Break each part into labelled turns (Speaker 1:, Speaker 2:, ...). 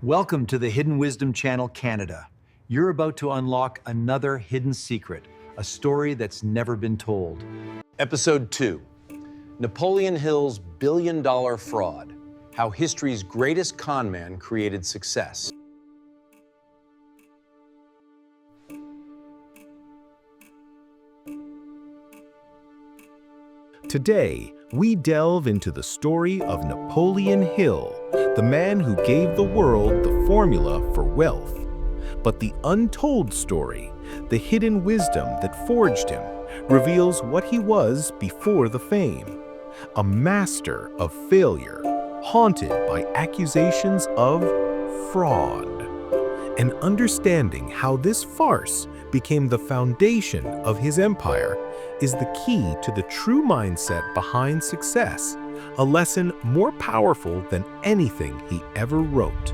Speaker 1: Welcome to the Hidden Wisdom Channel Canada. You're about to unlock another hidden secret, a story that's never been told. Episode 2, Napoleon Hill's billion-dollar fraud, how history's greatest con man created success.
Speaker 2: Today, we delve into the story of Napoleon Hill, the man who gave the world the formula for wealth. But the untold story, the hidden wisdom that forged him, reveals what he was before the fame. A master of failure, haunted by accusations of fraud. And understanding how this farce became the foundation of his empire is the key to the true mindset behind success, a lesson more powerful than anything he ever wrote.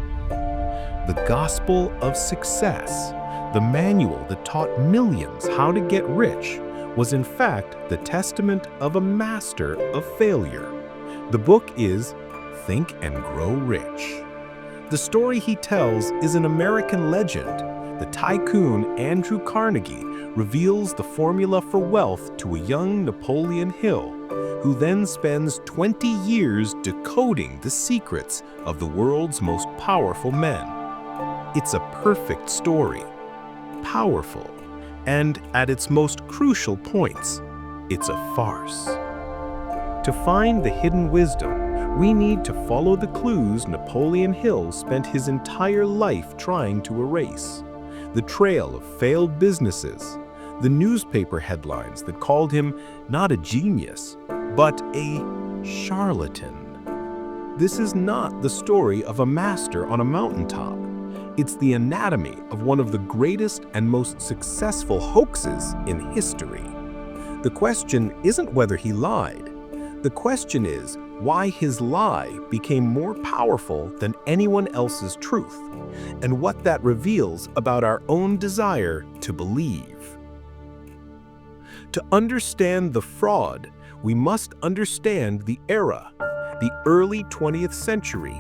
Speaker 2: The Gospel of Success, the manual that taught millions how to get rich, was in fact the testament of a master of failure. The book is Think and Grow Rich. The story he tells is an American legend. The tycoon Andrew Carnegie reveals the formula for wealth to a young Napoleon Hill, who then spends 20 years decoding the secrets of the world's most powerful men. It's a perfect story, powerful, and at its most crucial points, it's a farce. To find the hidden wisdom, we need to follow the clues Napoleon Hill spent his entire life trying to erase. The trail of failed businesses, the newspaper headlines that called him not a genius, but a charlatan. This is not the story of a master on a mountaintop. It's the anatomy of one of the greatest and most successful hoaxes in history. The question isn't whether he lied. The question is why his lie became more powerful than anyone else's truth, and what that reveals about our own desire to believe. To understand the fraud, we must understand the era, the early 20th century.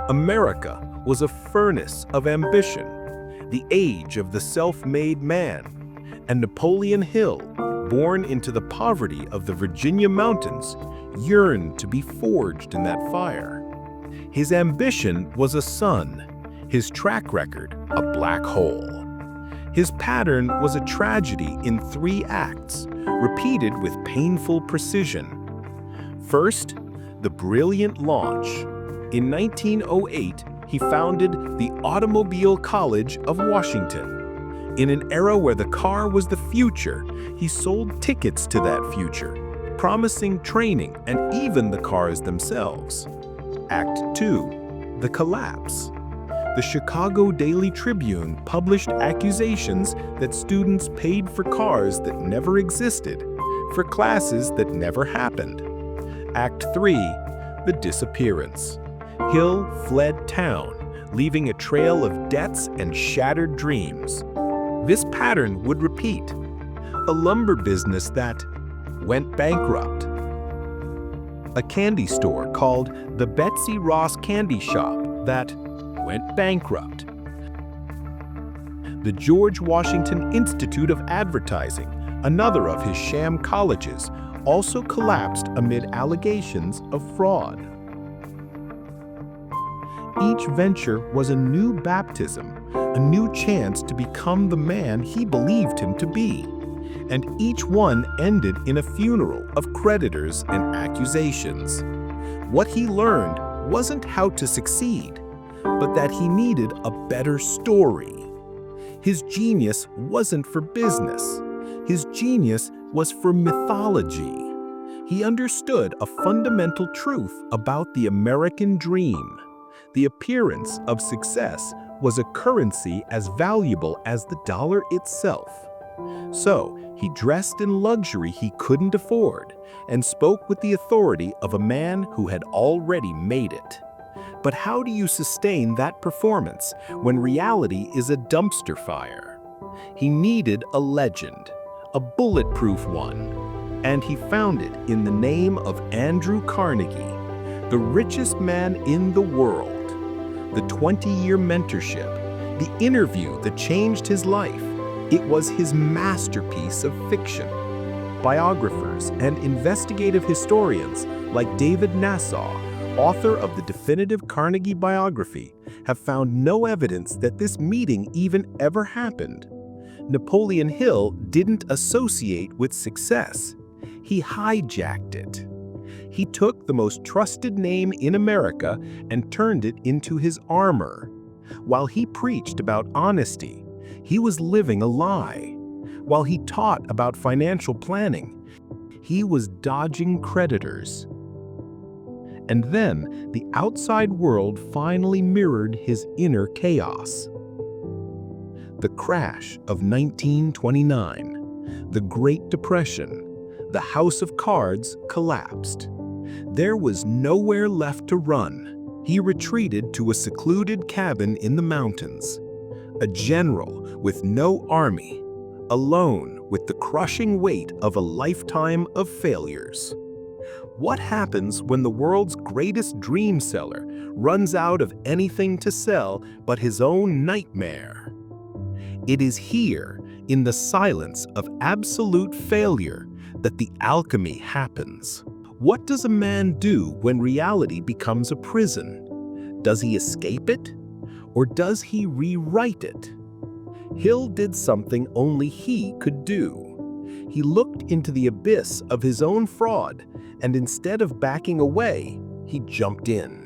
Speaker 2: America was a furnace of ambition, the age of the self-made man, and Napoleon Hill, born into the poverty of the Virginia mountains, yearned to be forged in that fire. His ambition was a sun, his track record a black hole. His pattern was a tragedy in 3 acts, repeated with painful precision. First, the brilliant launch. In 1908, he founded the Automobile College of Washington. In an era where the car was the future, he sold tickets to that future, promising training and even the cars themselves. Act 2, the collapse. The Chicago Daily Tribune published accusations that students paid for cars that never existed, for classes that never happened. Act 3, the disappearance. Hill fled town, leaving a trail of debts and shattered dreams. This pattern would repeat. A lumber business that went bankrupt. A candy store called the Betsy Ross Candy Shop that went bankrupt. The George Washington Institute of Advertising, another of his sham colleges, also collapsed amid allegations of fraud. Each venture was a new baptism, a new chance to become the man he believed him to be. And each one ended in a funeral of creditors and accusations. What he learned wasn't how to succeed, but that he needed a better story. His genius wasn't for business. His genius was for mythology. He understood a fundamental truth about the American dream. The appearance of success was a currency as valuable as the dollar itself. So, he dressed in luxury he couldn't afford and spoke with the authority of a man who had already made it. But how do you sustain that performance when reality is a dumpster fire? He needed a legend, a bulletproof one, and he found it in the name of Andrew Carnegie, the richest man in the world. the 20-year mentorship, the interview that changed his life. It was his masterpiece of fiction. Biographers and investigative historians like David Nassau, author of the definitive Carnegie biography, have found no evidence that this meeting even ever happened. Napoleon Hill didn't associate with success. He hijacked it. He took the most trusted name in America and turned it into his armor. While he preached about honesty, he was living a lie. While he taught about financial planning, he was dodging creditors. And then the outside world finally mirrored his inner chaos. The crash of 1929, the Great Depression, the house of cards collapsed. There was nowhere left to run. He retreated to a secluded cabin in the mountains. A general with no army, alone with the crushing weight of a lifetime of failures. What happens when the world's greatest dream seller runs out of anything to sell but his own nightmare? It is here, in the silence of absolute failure, that the alchemy happens. What does a man do when reality becomes a prison? Does he escape it? Or does he rewrite it? Hill did something only he could do. He looked into the abyss of his own fraud, and instead of backing away, he jumped in.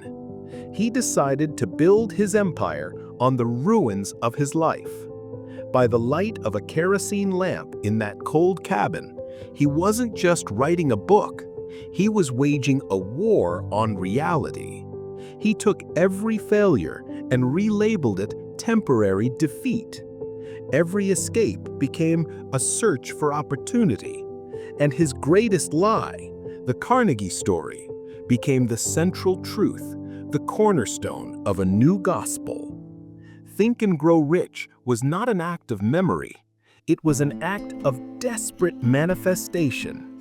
Speaker 2: He decided to build his empire on the ruins of his life. By the light of a kerosene lamp in that cold cabin, he wasn't just writing a book, he was waging a war on reality. He took every failure and relabeled it temporary defeat. Every escape became a search for opportunity, and his greatest lie, the Carnegie story, became the central truth, the cornerstone of a new gospel. Think and Grow Rich was not an act of memory. It was an act of desperate manifestation.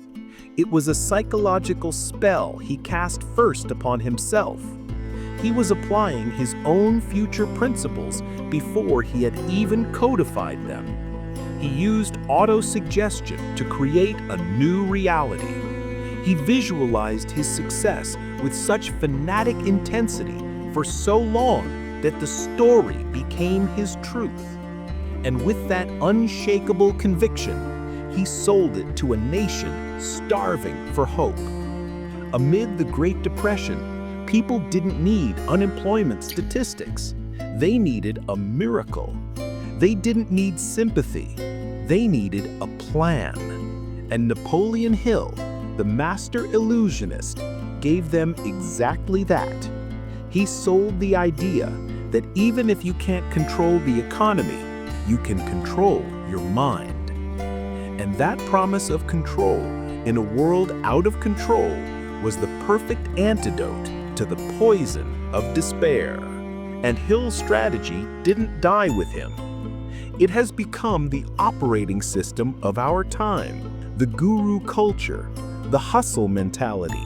Speaker 2: It was a psychological spell he cast first upon himself. He was applying his own future principles before he had even codified them. He used auto-suggestion to create a new reality. He visualized his success with such fanatic intensity for so long that the story became his truth. And with that unshakable conviction, he sold it to a nation starving for hope. Amid the Great Depression, people didn't need unemployment statistics. They needed a miracle. They didn't need sympathy. They needed a plan. And Napoleon Hill, the master illusionist, gave them exactly that. He sold the idea that even if you can't control the economy, you can control your mind. And that promise of control in a world out of control was the perfect antidote to the poison of despair. And Hill's strategy didn't die with him. It has become the operating system of our time, the guru culture, the hustle mentality,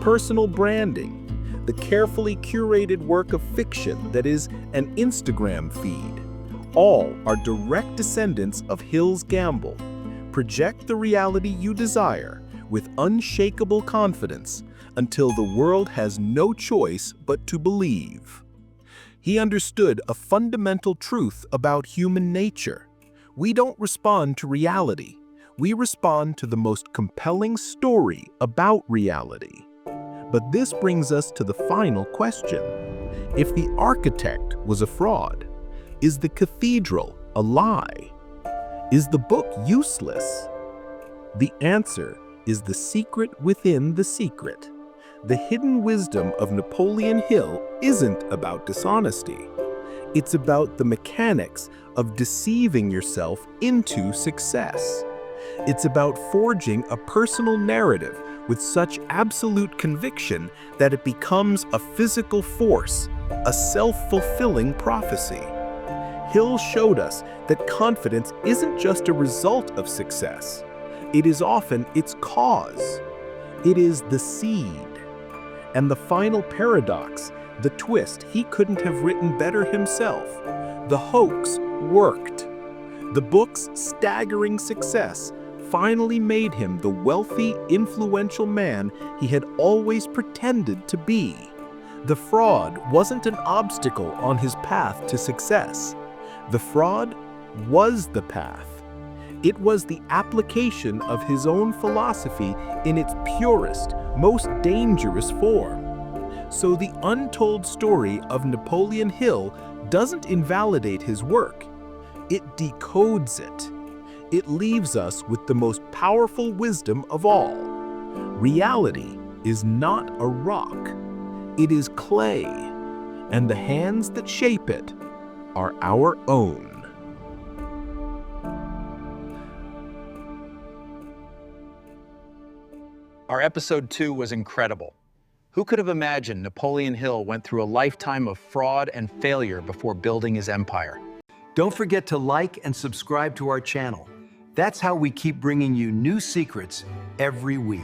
Speaker 2: personal branding, the carefully curated work of fiction that is an Instagram feed. All are direct descendants of Hill's gamble. Project the reality you desire with unshakable confidence until the world has no choice but to believe. He understood a fundamental truth about human nature. We don't respond to reality. We respond to the most compelling story about reality. But this brings us to the final question. If the architect was a fraud, is the cathedral a lie? Is the book useless? The answer is the secret within the secret. The hidden wisdom of Napoleon Hill isn't about dishonesty. It's about the mechanics of deceiving yourself into success. It's about forging a personal narrative with such absolute conviction that it becomes a physical force, a self-fulfilling prophecy. Hill showed us that confidence isn't just a result of success. It is often its cause. It is the seed. And the final paradox, The twist he couldn't have written better himself. The hoax worked. The book's staggering success finally made him the wealthy, influential man he had always pretended to be. The fraud wasn't an obstacle on his path to success. The fraud was the path. It was the application of his own philosophy in its purest, most dangerous form. So the untold story of Napoleon Hill doesn't invalidate his work. It decodes it. It leaves us with the most powerful wisdom of all. Reality is not a rock. It is clay, and the hands that shape it are our own.
Speaker 1: Our episode 2 was incredible. Who could have imagined Napoleon Hill went through a lifetime of fraud and failure before building his empire? Don't forget to like and subscribe to our channel. That's how we keep bringing you new secrets every week.